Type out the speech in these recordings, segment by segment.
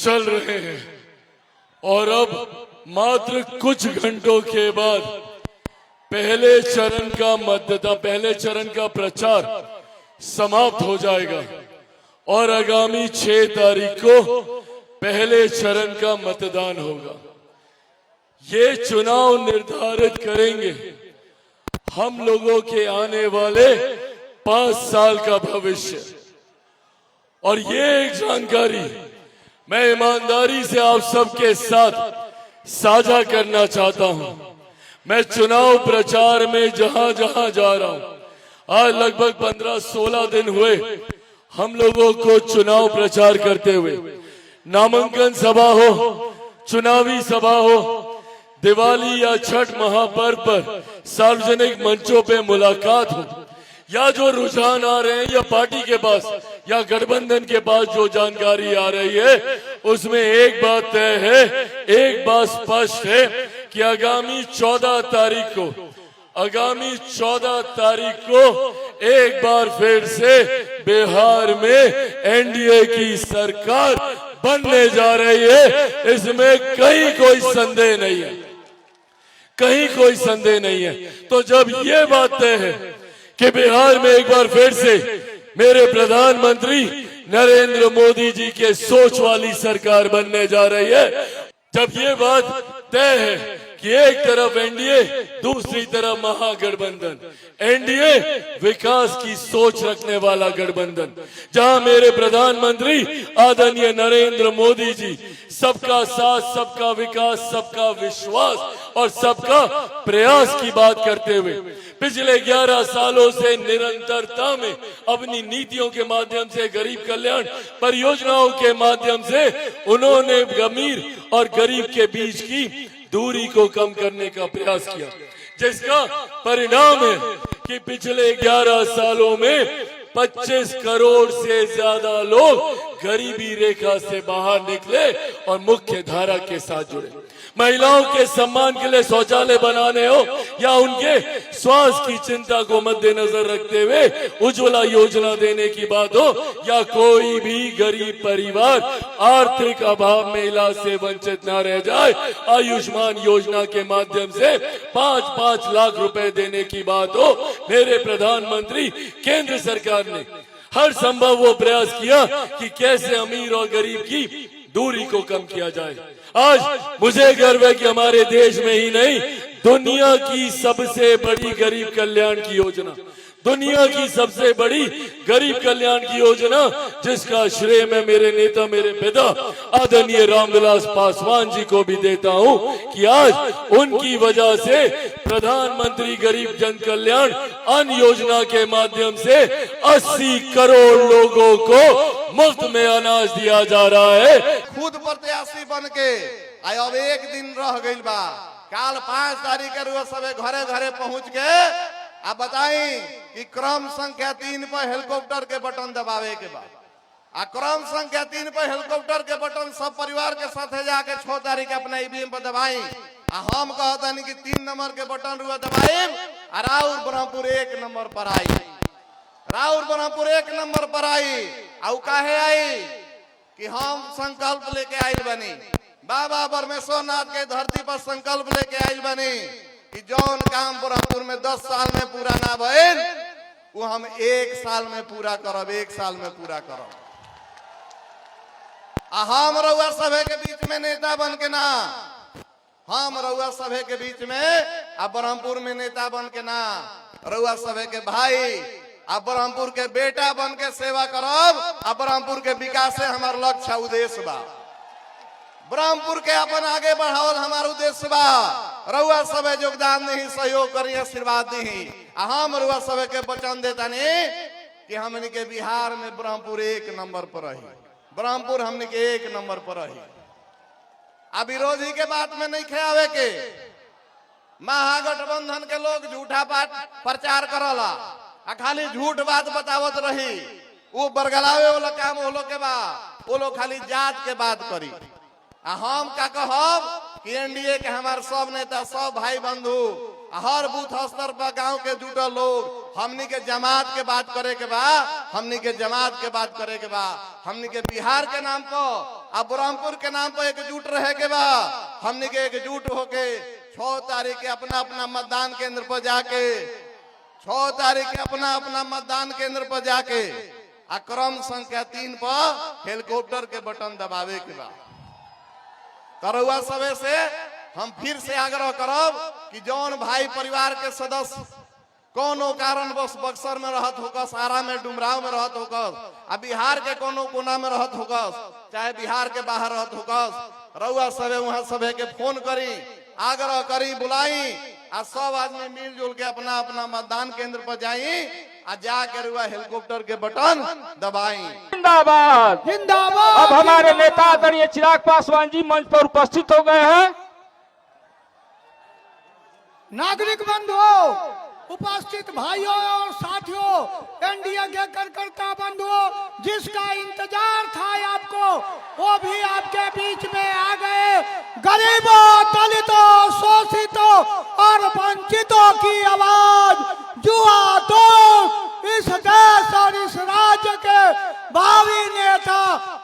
चल रहे हैं और अब मात्र कुछ घंटों के बाद पहले चरण का प्रचार समाप्त हो जाएगा और आगामी 6 तारीख को पहले चरण का मतदान होगा। ये चुनाव निर्धारित करेंगे हम लोगों के आने वाले 5 साल का भविष्य। और ये एक जानकारी मैं ईमानदारी से आप सबके साथ साझा करना चाहता हूं। मैं चुनाव प्रचार में जहां जहां जा रहा हूं, आज लगभग 15-16 दिन हुए हम लोगों को चुनाव प्रचार करते हुए। नामांकन सभा हो, चुनावी सभा हो, दिवाली या छठ महापर्व पर सार्वजनिक मंचों पे मुलाकात हो, या जो रुझान आ रहे हैं या पार्टी के पास या गठबंधन के पास जो जानकारी आ रही है, उसमें एक बात तय है, एक बात स्पष्ट है कि आगामी 14 तारीख को एक बार फिर से बिहार में एनडीए की सरकार बनने जा रही है। इसमें कहीं कोई संदेह नहीं है, कहीं कोई संदेह नहीं है। तो जब ये बात तय है कि बिहार में एक बार फिर से मेरे प्रधानमंत्री नरेंद्र मोदी जी के सोच वाली सरकार बनने जा रही है, जब ये बात तय है कि एक तरफ एनडीए, दूसरी तरफ महागठबंधन, एनडीए विकास की सोच रखने वाला गठबंधन, जहां मेरे प्रधानमंत्री आदरणीय नरेंद्र मोदी जी सबका साथ, सबका विकास, सबका विश्वास और सबका प्रयास की बात करते हुए पिछले 11 सालों से निरंतरता में अपनी नीतियों के माध्यम से, गरीब कल्याण परियोजनाओं के माध्यम से उन्होंने अमीर और गरीब के बीच की दूरी को कम करने का प्रयास किया, जिसका परिणाम है कि पिछले 11 सालों में 25 करोड़ से ज्यादा लोग गरीबी रेखा से बाहर निकले और मुख्य धारा के साथ जुड़े। महिलाओं के सम्मान के लिए शौचालय बनाने हो या उनके स्वास्थ्य की चिंता को मद्देनजर रखते हुए उज्ज्वला योजना देने की बात हो, या कोई भी गरीब परिवार आर्थिक अभाव में इलाज से वंचित न रह जाए, आयुष्मान योजना के माध्यम से 5-5 लाख रुपए देने की बात हो, मेरे प्रधानमंत्री केंद्र सरकार ने हर संभव वो प्रयास किया कि कैसे अमीर और गरीब की दूरी को कम किया जाए। आज मुझे गर्व है कि हमारे देश में ही नहीं, दुनिया की सबसे बड़ी गरीब कल्याण की योजना, दुनिया की सबसे बड़ी गरीब कल्याण की योजना, जिसका श्रेय मैं मेरे नेता, मेरे पिता आदरणीय रामविलास पासवान जी को भी देता हूं कि आज उनकी वजह से प्रधानमंत्री गरीब जन कल्याण अन्न योजना के माध्यम से 80 करोड़ लोगों को मुफ्त में अनाज दिया जा रहा है। खुद प्रत्याशी बन के अब एक दिन रह गई बा, काल 5 तारीख के रोज सबे घरे घरे पहुंच के अब बताई कि क्रम संख्या 3 पर हेलीकॉप्टर के बटन दबावे के बाद, आ क्रम संख्या 3 पर हेलीकॉप्टर के बटन सब परिवार के साथ जाके 6 तारीख अपना ईवीएम पर दबाई। हम कहता नहीं कि 3 नंबर के बटन रुआ दबाई, राउर ब्रह्मपुर 1 नंबर पर आई, राउर ब्रह्मपुर 1 नंबर पर आई। आउ काहे आई कि हम संकल्प लेके आयल बनी, बाबा परमेश्वर नाथ के धरती पर संकल्प लेके आयल बनी कि जौन काम ब्रह्मपुर में 10 साल में पूरा ना भइल, वो हम 1 साल में पूरा करब, 1 साल में पूरा करब। हम रउआ सभे के बीच में नेता बन के ना, हम रउआ सभे के बीच में अब ब्रह्मपुर में नेता बन के ना, रउआ सभे के भाई अब ब्रह्मपुर के बेटा बन के सेवा करब। अब ब्रह्मपुर के विकास से हमार लक्ष्य उद्देश्य बा, ब्रह्मपुर के अपन आगे बढ़ावल हमार उद्देश्य बा। रउआ सबे योगदान नहीं, सहयोग करी, आशीर्वाद दी। हम रउआ सबे के वचन देता नहीं कि हमने के बिहार में ब्रह्मपुर 1 नंबर पर रही, ब्रह्मपुर हमने के 1 नंबर पर रही। अब विरोधी के बात में नहीं खेआवे के, महागठबंधन के लोग झूठा प्रचार करला, खाली झूठ बात बतावत रही, वो बरगलावे वाला काम वो लोग के बा, वो लोग खाली जात के बात करी। हम का कहब कि एनडीए के हमारे सब नेता, सब भाई बंधु हर बूथ स्तर पर गांव के जुटल लोग हमनी के जमात के बात करे के बा, हमनी के जमात के बात करे के बा, हमनी के बिहार के नाम पर अब ब्रह्मपुर के नाम पर एकजुट रहे के बा। हमनी के एकजुट होके 6 तारीख के अपना अपना मतदान केंद्र पर जाके 6 तारीख के अपना अपना मतदान केंद्र पर जाके क्रम संख्या 3 पर हेलीकॉप्टर के बटन दबावे के बा। तरुआ सभे से हम फिर से आग्रह करब कि जौन भाई परिवार के सदस्य कोनो कारणवश बक्सर में रहत होकस, आरा में, डुमराव में रहत होकस, आ बिहार के कोनो कोना में रहत होकस, चाहे बिहार के बाहर रहत होकस, रउआ सभे वहां सभे के फोन करी, आग्रह करी, बुलाई आ सब आदमी मिलजुल के अपना अपना मतदान केंद्र पर जाई आ जाकर रुआ हेलीकॉप्टर के बटन दबाई। जिंदाबाद जिंदाबाद। अब हमारे नेता आदरणीय चिराग पासवान जी मंच पर उपस्थित हो गए हैं। नागरिक बंधुओं, उपस्थित भाइयों और साथियों, एनडीए के कार्यकर्ता बंधुओं, जिसका इंतजार था आपको, वो भी आपके बीच में आ गए। गरीबों, दलितों, शोषितों और वंचितों की आवाज जुआ दो इस देश और इस राज्य के भावी नेता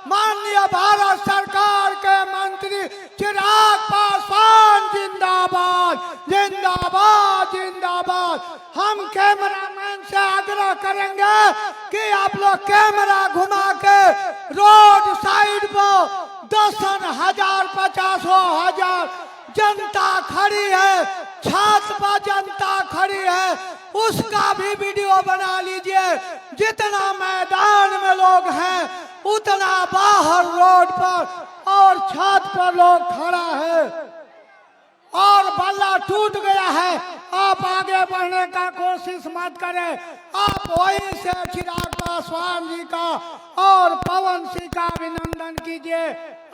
माननीय भारत सरकार के मंत्री चिराग पासवान जिंदाबाद जिंदाबाद जिंदाबाद। हम कैमरामैन से आग्रह करेंगे कि आप लोग कैमरा घुमा के रोड साइड पर 10,000 50,000 जनता खड़ी है, छत पर जनता खड़ी है, उसका भी वीडियो बना लीजिए। जितना मैदान में लोग हैं उतना बाहर रोड पर और छत पर लोग खड़ा है और बल्ला टूट गया है। आप आगे बढ़ने का कोशिश मत करें। आप वहीं से चिराग पासवान जी का और पवन सिंह का अभिनंदन कीजिए।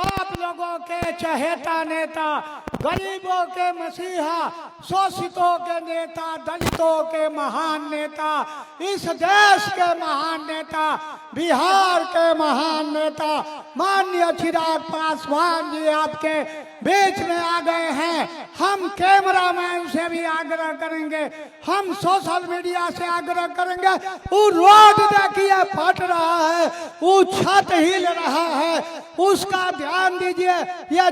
आप लोगों के चहेता नेता, गरीबों के मसीहा, शोषितों के नेता, दलितों के महान नेता, इस देश के महान नेता, बिहार के महान नेता माननीय चिराग पासवान जी आपके बीच में आ गए हैं। हम कैमरामैन से भी आग्रह करेंगे, हम सोशल मीडिया से आग्रह करेंगे, वो रोड देखिए फट रहा है, वो छत हिल रहा है, उसका ध्यान दीजिए। यह